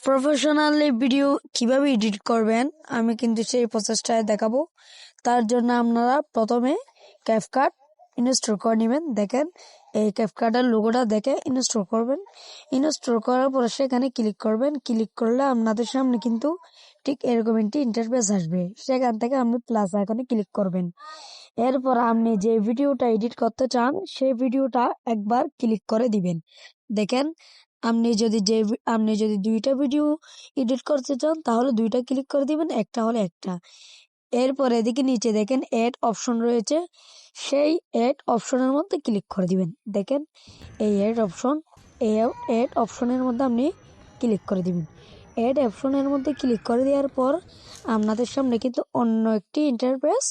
Professionally video কিভাবে edit করবেন আমি কিন্তু সেই প্রসেসটাই দেখাবো। তার জন্য আপনারা প্রথমে ক্যাপকাট ইনস্টল করে নেবেন। দেখেন এই ক্যাপকাটের লোগোটা দেখে ইনস্টল করবেন। ইনস্টল করার পরে সেখানে ক্লিক করবেন। ক্লিক করলে আপনাদের সামনে কিন্তু ঠিক এরকম একটি ইন্টারফেস আসবে। সেখান থেকে আপনি প্লাস আইকনে ক্লিক করবেন। এরপর আপনি যে ভিডিওটা এডিট করতে চান সেই ভিডিওটা একবার ক্লিক করে দিবেন। দেখেন আপনি যদি দুইটা ভিডিও এডিট করতে চান তাহলে দুইটা ক্লিক করে দিবেন, একটা হলে একটা। এরপর এদিকে নিচে দেখেন এড অপশন রয়েছে, সেই এড অপশনের মধ্যে ক্লিক করে দিবেন। দেখেন এই এড অপশনের মধ্যে আপনি ক্লিক করে দিবেন। এড অপশনের মধ্যে ক্লিক করে দেওয়ার পর আপনাদের সামনে কিন্তু অন্য একটি ইন্টারফেস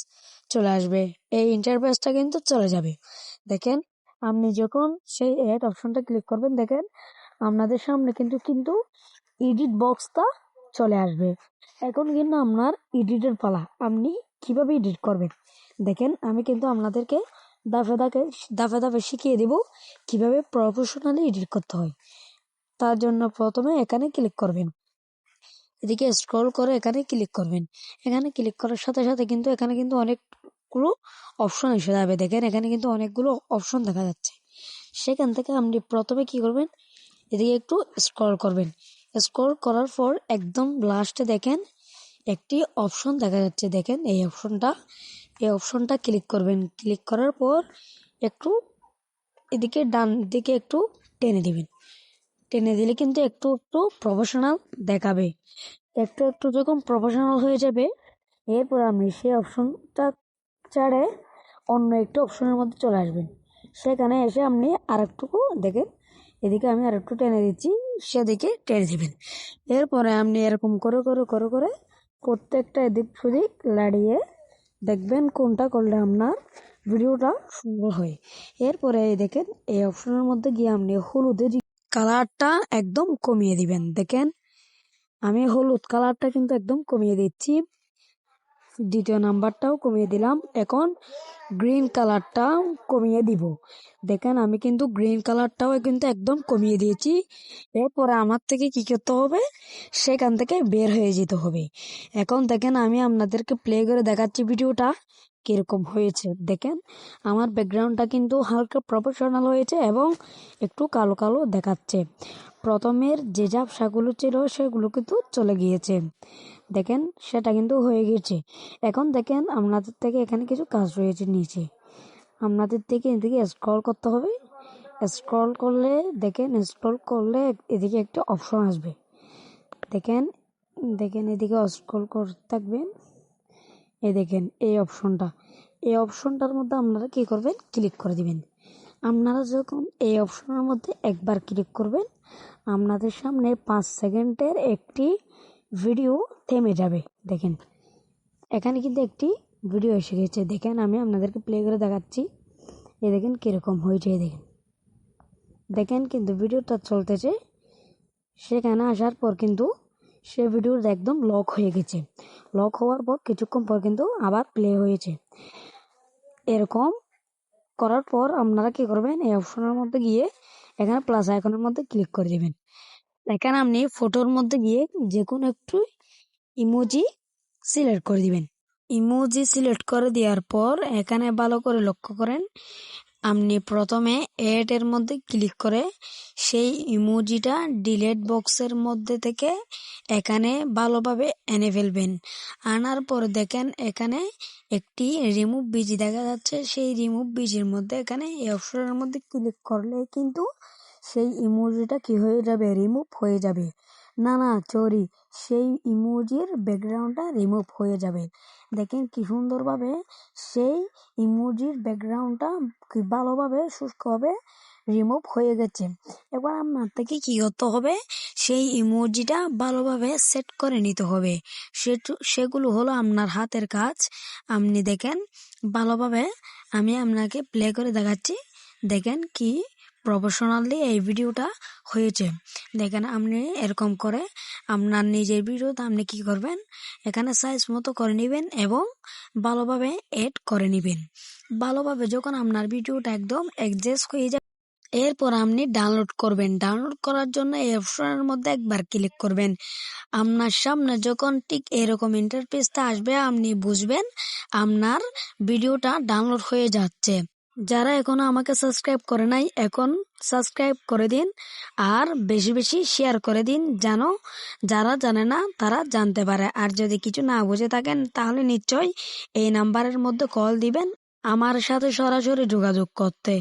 চলে আসবে। এই ইন্টারফেসটা কিন্তু চলে যাবে। দেখেন আপনি যখন সেই এড অপশনটা ক্লিক করবেন, দেখেন আপনাদের সামনে কিন্তু এডিট বক্সটা চলে আসবে। এখন কিন্তু আপনার এডিটের পালা, আপনি কিভাবে এডিট করবেন। দেখেন আমি কিন্তু আপনাদেরকে ধাপে ধাপে শিখিয়ে দেব কিভাবে প্রফেশনালি এডিট করতে হয়। তার জন্য প্রথমে এখানে ক্লিক করবেন, এদিকে স্ক্রল করে এখানে ক্লিক করবেন। এখানে ক্লিক করার সাথে সাথে কিন্তু এখানে কিন্তু অনেকগুলো অপশন এসে যাবে। দেখেন এখানে কিন্তু অনেকগুলো অপশন দেখা যাচ্ছে। সেখান থেকে আপনি প্রথমে কি করবেন, এদিকে একটু স্ক্রল করবেন। স্ক্রল করার পর একদম লাস্টে দেখেন একটি অপশন দেখা যাচ্ছে। দেখেন এই অপশনটা ক্লিক করবেন। ক্লিক করার পর একটু এদিকে ডান দিকে একটু টেনে দিবেন। টেনে দিলে কিন্তু একটু একটু প্রফেশনাল দেখাবে। একটু একটু যখন প্রফেশনাল হয়ে যাবে, এরপর আপনি সেই অপশনটা ছাড়ে অন্য একটু অপশনের মধ্যে চলে আসবেন। সেখানে এসে আপনি আরেকটুকু দেখেন এদিকে আমি আরেকটু টেনে দিচ্ছি, সেদিকে টেনে দিবেন। এরপরে আপনি এরকম করে করে করে করে প্রত্যেকটা এদিক সেদিক লাড়িয়ে দেখবেন কোনটা করলে আপনার ভিডিওটা সুন্দর হয়। এরপরে দেখেন এই অপশনের মধ্যে গিয়ে আপনি হলুদের কালারটা একদম কমিয়ে দিবেন। দেখেন আমি হলুদ কালারটা কিন্তু একদম কমিয়ে দিচ্ছি, দ্বিতীয় নাম্বারটাও কমিয়ে দিলাম। এখন গ্রিন কালারটাও কমিয়ে দিব। দেখেন আমি কিন্তু গ্রিন কালারটাও কিন্তু একদম কমিয়ে দিয়েছি। এরপরে আমার থেকে কি করতে হবে, সেখান থেকে বের হয়ে যেতে হবে। এখন দেখেন আমি আপনাদেরকে প্লে করে দেখাচ্ছি ভিডিওটা কিরকম হয়েছে। দেখেন আমার ব্যাকগ্রাউন্ডটা কিন্তু হালকা প্রফেশনাল হয়েছে এবং একটু কালো কালো দেখাচ্ছে। প্রথমের যে ঝাপসাগুলো ছিল সেগুলো কিন্তু চলে গিয়েছে। দেখেন সেটা কিন্তু হয়ে গেছে। এখন দেখেন আপনাদের থেকে এখানে কিছু কাজ রয়েছে নিচে, আপনাদের থেকে এদিকে স্ক্রল করতে হবে। স্ক্রল করলে এদিকে একটা অপশন আসবে। দেখেন এদিকে স্ক্রল করতে থাকবেন। দেখেন এই অপশনটার মধ্যে আপনারা কি করবেন, ক্লিক করে দিবেন। আপনারা যখন এই অপশনের মধ্যে একবার ক্লিক করবেন, আপনাদের সামনে 5 সেকেন্ডের একটি ভিডিও থেমে যাবে। দেখেন এখানে কিন্তু একটি ভিডিও এসে গেছে। দেখেন আমি আপনাদেরকে প্লে করে দেখাচ্ছি। দেখেন কিরকম হয়েছে। দেখেন কিন্তু ভিডিওটা চলতেছে। সেখানে আসার পর কিন্তু সে ভিডিওটা একদম লক হয়ে গেছে। লক হওয়ার পর কিছুক্ষণ পর কিন্তু আবার প্লে হয়েছে। এরকম করার পর আপনারা কি করবেন, এই অপশনের মধ্যে গিয়ে এখানে প্লাস আইকনের মধ্যে ক্লিক করে দিবেন। এখানে আপনি ফটোর মধ্যে গিয়ে যে কোনো একটু ইমোজি সিলেক্ট করে দিবেন। ইমোজি সিলেক্ট করে দেওয়ার পর এখানে ভালো করে লক্ষ্য করেন, আপনি প্রথমে এড এর মধ্যে ক্লিক করে সেই ইমোজিটা ডিলেট বক্সের মধ্যে থেকে এখানে ভালোভাবে এনে ফেলবেন। আনার পর দেখেন এখানে একটি রিমুভ বিজি দেখা যাচ্ছে। সেই রিমুভ বিজির মধ্যে এখানে এই অপশনের মধ্যে ক্লিক করলে কিন্তু সেই ইমোজিটা কি হয়ে যাবে, রিমুভ হয়ে যাবে। সরি, সেই ইমোজির ব্যাকগ্রাউন্ডটা রিমুভ হয়ে যাবে। দেখেন কি সুন্দরভাবে সেই ইমোজির ব্যাকগ্রাউন্ডটা কি ভালোভাবে সুষ্ঠুভাবে রিমুভ হয়ে গেছে। এবার আপনার থেকে কি করতে হবে, সেই ইমোজিটা ভালোভাবে সেট করে নিতে হবে। সেগুলো হলো আপনার হাতের কাজ। আপনি দেখেন ভালোভাবে আমি আপনাকে প্লে করে দেখাচ্ছি। দেখেন কি প্রফেশনালি এই ভিডিওটা হয়েছে। দেখেন আপনি এরকম করে আপনার নিজের ভিডিওতে আপনি কি করবেন, এখানে সাইজ মতো করে নেবেন এবং ভালোভাবে এড করে নেবেন। ভালোভাবে যখন আপনার ভিডিওটা একদম অ্যাডজাস্ট হয়ে যাবে, এরপর আপনি ডাউনলোড করবেন। ডাউনলোড করার জন্য এই অপশনের মধ্যে একবার ক্লিক করবেন। আপনার সামনে যখন ঠিক এরকম ইন্টারফেসটা আসবে আপনি বুঝবেন আপনার ভিডিওটা ডাউনলোড হয়ে যাচ্ছে। যারা এখনো আমাকে সাবস্ক্রাইব করে নাই এখন সাবস্ক্রাইব করে দিন আর বেশি বেশি শেয়ার করে দিন, যেন যারা জানে না তারা জানতে পারে। আর যদি কিছু না বুঝে থাকেন তাহলে নিশ্চয়ই এই নাম্বারের মধ্যে কল দিবেন আমার সাথে সরাসরি যোগাযোগ করতে।